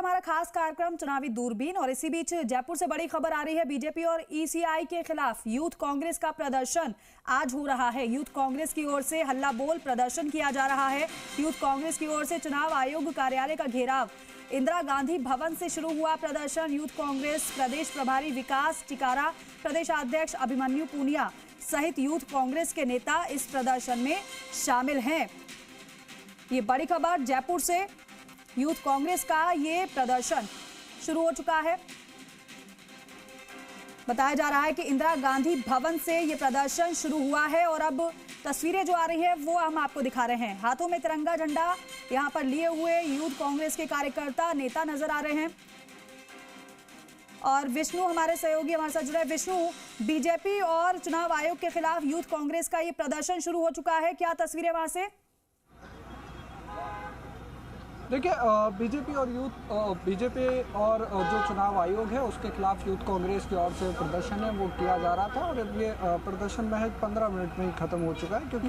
हमारा खास कार्यक्रम चुनावी दूरबीन। और इसी बीच जयपुर से बड़ी खबर आ रही है। बीजेपी और ईसीआई के खिलाफ यूथ कांग्रेस का प्रदर्शन आज हो रहा है। यूथ कांग्रेस की ओर से हल्ला बोल प्रदर्शन किया जा रहा है। यूथ कांग्रेस की ओर से चुनाव आयोग कार्यालय का घेराव, इंदिरा गांधी भवन से शुरू हुआ प्रदर्शन। यूथ कांग्रेस प्रदेश प्रभारी विकास टिकारा, प्रदेशाध्यक्ष अभिमन्यु पूनिया सहित यूथ कांग्रेस के नेता इस प्रदर्शन में शामिल हैं। ये बड़ी खबर जयपुर से। यूथ कांग्रेस का ये प्रदर्शन शुरू हो चुका है। बताया जा रहा है कि इंदिरा गांधी भवन से ये प्रदर्शन शुरू हुआ है और अब तस्वीरें जो आ रही है वो हम आपको दिखा रहे हैं। हाथों में तिरंगा झंडा यहां पर लिए हुए यूथ कांग्रेस के कार्यकर्ता नेता नजर आ रहे हैं। और विष्णु हमारे सहयोगी हमारे साथ जुड़े हैं। विष्णु, बीजेपी और चुनाव आयोग के खिलाफ यूथ कांग्रेस का ये प्रदर्शन शुरू हो चुका है, क्या तस्वीरें वहां से? देखिए, बीजेपी और जो चुनाव आयोग है उसके खिलाफ यूथ कांग्रेस की ओर से प्रदर्शन है वो किया जा रहा था। और अब ये प्रदर्शन महज 15 मिनट में ही खत्म हो चुका है, क्योंकि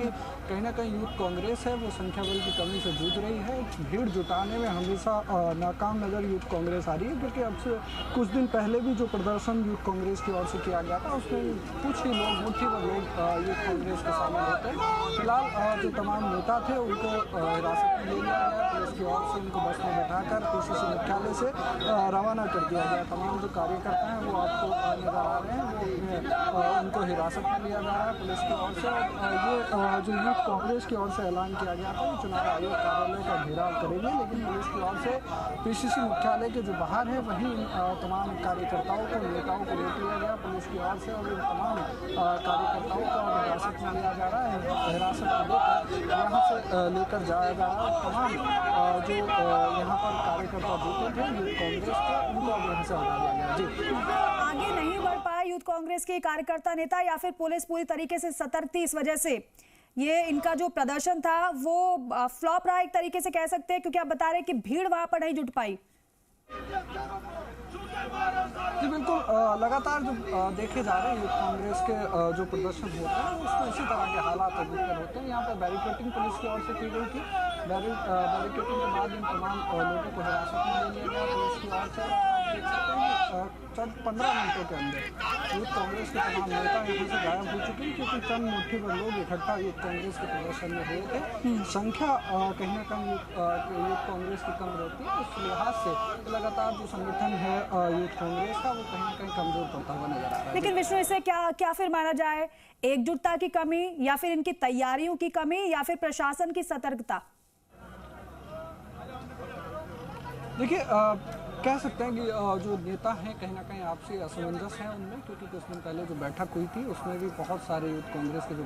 कहीं ना कहीं यूथ कांग्रेस है वो संख्या बल की कमी से जूझ रही है। भीड़ जुटाने में हमेशा नाकाम नज़र यूथ कांग्रेस आ रही है, क्योंकि अब से कुछ दिन पहले भी जो प्रदर्शन यूथ कांग्रेस की ओर से किया गया था उसमें कुछ ही लोग, मुट्ठी भर लोग यूथ कांग्रेस के शामिल होते हैं। फिलहाल जो तमाम नेता थे उनको हिरासत में ले लिया गया, पुलिस की ओर से उनको बस में बैठाकर पीसीसी मुख्यालय से रवाना कर दिया गया। तमाम जो कार्यकर्ता हैं वो आपको नजर आ रहे हैं, वो उनको हिरासत में लिया जा रहा है पुलिस की ओर से। ये जो यूथ कांग्रेस की ओर से ऐलान किया गया था वो चुनाव आयोग कार्यालय का घेराव करेंगे, लेकिन पुलिस की ओर से पीसीसी मुख्यालय के जो बाहर है वहीं तमाम कार्यकर्ताओं को, नेताओं को रोक लिया गया पुलिस की ओर से। और इन तमाम कार्यकर्ताओं को हिरासत में लिया जा रहा है, हिरासत में लेकर यहाँ से लेकर जाया जा रहा है। तमाम जो यहाँ पर कार्यकर्ता जुटे थे यूथ कांग्रेस के, उनको अब यहाँ से हटा दिया गया। जी, आगे नहीं बढ़ पाए यूथ कांग्रेस के कार्यकर्ता नेता, या फिर पुलिस पूरी तरीके से सतर्क थी, इस वजह से ये इनका जो प्रदर्शन था वो फ्लॉप रहा, एक तरीके से कह सकते हैं, क्योंकि आप बता रहे हैं कि भीड़ वहां पर नहीं जुट पाई। जी बिल्कुल, लगातार जो देखे जा रहे हैं यूथ कांग्रेस के जो प्रदर्शन होते हैं उसमें इसी तरह के हालात अधिकतर होते हैं। यहाँ पर बैरिकेटिंग पुलिस की ओर से की गई थी। बैरिकेटिंग के बाद इन तमाम लोगों को हिरासत में ले लिया गया पुलिस की ओर से। देख सकते हैं चंद 15 मिनटों के अंदर यूथ कांग्रेस के तमाम नेता यहाँ से गायब हो चुके हैं, क्योंकि चंद मुट्ठी भर लोग इकट्ठा यूथ कांग्रेस के प्रदर्शन में हुए थे। संख्या कहीं ना कहीं यूथ कांग्रेस की कम रहती है, इस लिहाज से लगातार जो संगठन है यूथ कांग्रेस का वो कहीं ना कहीं कमजोर पड़ता हुआ नजर आ रहा है। लेकिन विष्णु, इसे क्या फिर माना जाए? एकजुटता की कमी, या फिर इनकी तैयारियों की कमी, या फिर प्रशासन की सतर्कता? देखिए, कह सकते हैं कि जो नेता हैं कहीं ना कहीं आपसी असमंजस है उनमें, क्योंकि कुछ दिन पहले जो बैठक हुई थी उसमें भी बहुत सारे यूथ कांग्रेस के जो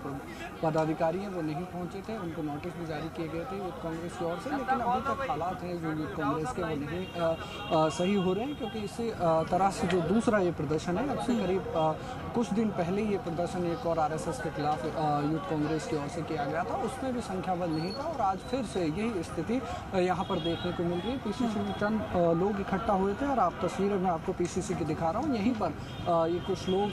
पदाधिकारी हैं वो नहीं पहुंचे थे। उनको नोटिस भी जारी किए गए थे यूथ कांग्रेस की ओर से, लेकिन अभी तक हालात हैं जो यूथ कांग्रेस के वो नहीं सही हो रहे हैं। क्योंकि इसी तरह से जो दूसरा ये प्रदर्शन है, अब से करीब कुछ दिन पहले ये प्रदर्शन एक और RSS के खिलाफ यूथ कांग्रेस की ओर से किया गया था, उसमें भी संख्या बल नहीं था। और आज फिर से यही स्थिति यहाँ पर देखने को मिल रही है। पीसीसी में चंद लोग इकट्ठा हुए थे और आप तस्वीरें मैं आपको पीसीसी की दिखा रहा हूँ। यहीं पर ये कुछ लोग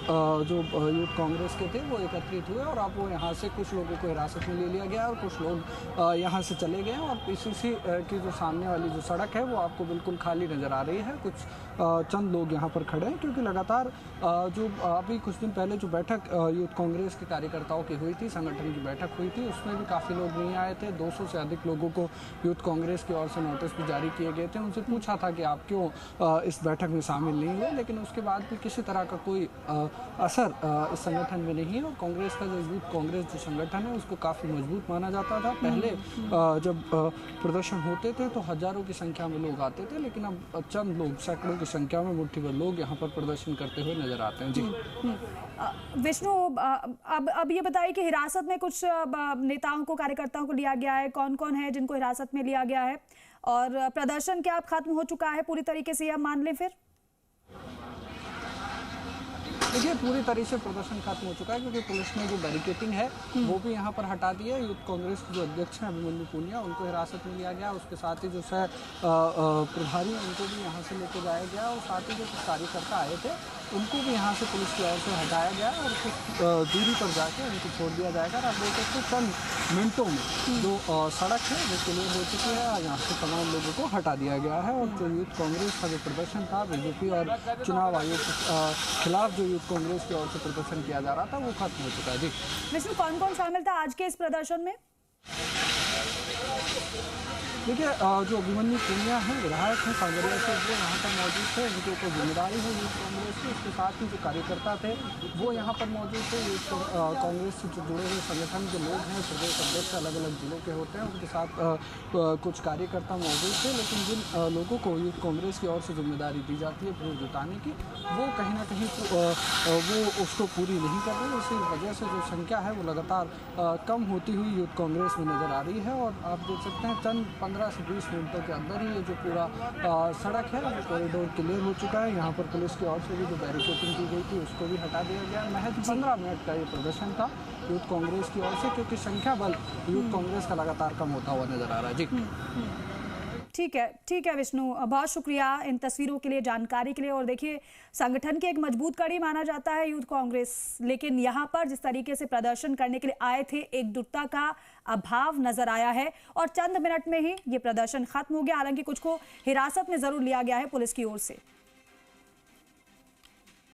जो यूथ कांग्रेस के थे वो एकत्रित हुए और अब वो यहाँ से कुछ लोगों को हिरासत में ले लिया गया और कुछ लोग यहाँ से चले गए। और पीसीसी की जो सामने वाली जो सड़क है वो आपको बिल्कुल खाली नज़र आ रही है। कुछ चंद लोग यहाँ पर खड़े हैं, क्योंकि लगातार जो अभी कुछ दिन पहले जो बैठक यूथ कांग्रेस के कार्यकर्ताओं की हुई थी, संगठन की बैठक हुई थी, उसमें भी काफ़ी लोग नहीं आए थे। 200 से अधिक लोगों को यूथ कांग्रेस की ओर से नोटिस भी जारी किए गए थे। उनसे पूछा था कि आप क्यों इस बैठक में शामिल नहीं हुए, लेकिन उसके बाद भी किसी तरह का कोई असर इस संगठन में नहीं है। और कांग्रेस का जो यूथ कांग्रेस जो संगठन है उसको काफ़ी मजबूत माना जाता था। पहले जब प्रदर्शन होते थे तो हजारों की संख्या में लोग आते थे, लेकिन अब चंद लोग, सैकड़ों की संख्या में मुट्ठी भर लोग यहाँ पर प्रदर्शन करते हुए नजर आते हैं। जी विष्णु, अब ये बताइए कि हिरासत में कुछ नेताओं को, कार्यकर्ताओं को लिया गया है, कौन कौन है जिनको हिरासत में लिया गया है, और प्रदर्शन क्या अब खत्म हो चुका है पूरी तरीके से, यह मान लें फिर? देखिए पूरी तरीके से प्रदर्शन खत्म हो चुका है, क्योंकि पुलिस ने जो बैरिकेटिंग है वो भी यहाँ पर हटा दी है। यूथ कांग्रेस के जो अध्यक्ष हैं अभिमन्यु पूनिया, उनको हिरासत में लिया गया। उसके साथ ही जो है प्रभारी उनको भी यहाँ से लेके जाया गया, और साथ ही जो कुछ कार्यकर्ता आए थे उनको भी यहाँ से पुलिस की ओर से हटाया गया, और कुछ दूरी पर जाके उनको छोड़ दिया जाएगा। और आप देख सकते हैं चंद मिनटों में जो सड़क है वो क्लियर हो चुकी है, यहाँ से तमाम लोगों को हटा दिया गया है। और जो यूथ कांग्रेस का जो प्रदर्शन था बीजेपी और चुनाव आयोग के खिलाफ जो यूथ कांग्रेस की ओर से प्रदर्शन किया जा रहा था वो खत्म हो चुका है। जी विष्णु, कौन कौन शामिल था आज के इस प्रदर्शन में? देखिए जो अभिमन्यु पूनिया है, विधायक हैं सांगरिया से, वो यहाँ पर मौजूद थे। उनके ऊपर जिम्मेदारी है यूथ कांग्रेस की। इसके साथ ही जो कार्यकर्ता थे वो यहाँ पर मौजूद थे। यूथ कांग्रेस से जो जुड़े हुए संगठन के लोग हैं, प्रदेश अध्यक्ष अलग अलग जिलों के होते हैं, उनके साथ कुछ कार्यकर्ता मौजूद थे। लेकिन जिन लोगों को यूथ कांग्रेस की ओर से जिम्मेदारी दी जाती है भीड़ जुटाने की, वो कहीं ना कहीं वो उसको पूरी नहीं कर रहे। इसी वजह से जो संख्या है वो लगातार कम होती हुई यूथ कांग्रेस में नज़र आ रही है। और आप देख सकते हैं चंद 15 से 20 मिनटों के अंदर ही ये जो पूरा सड़क है वो कॉरिडोर क्लियर हो चुका है। यहाँ पर पुलिस की ओर से भी जो बैरिकेटिंग की गई थी उसको भी हटा दिया गया। महज 15 मिनट का ये प्रदर्शन था यूथ कांग्रेस की ओर से, क्योंकि संख्या बल यूथ कांग्रेस का लगातार कम होता हुआ नजर आ रहा है। जी ठीक है विष्णु, बहुत शुक्रिया इन तस्वीरों के लिए, जानकारी के लिए। और देखिए, संगठन की एक मजबूत कड़ी माना जाता है यूथ कांग्रेस, लेकिन यहाँ पर जिस तरीके से प्रदर्शन करने के लिए आए थे, एकजुटता का अभाव नजर आया है और चंद मिनट में ही ये प्रदर्शन खत्म हो गया। हालांकि कुछ को हिरासत में जरूर लिया गया है पुलिस की ओर से।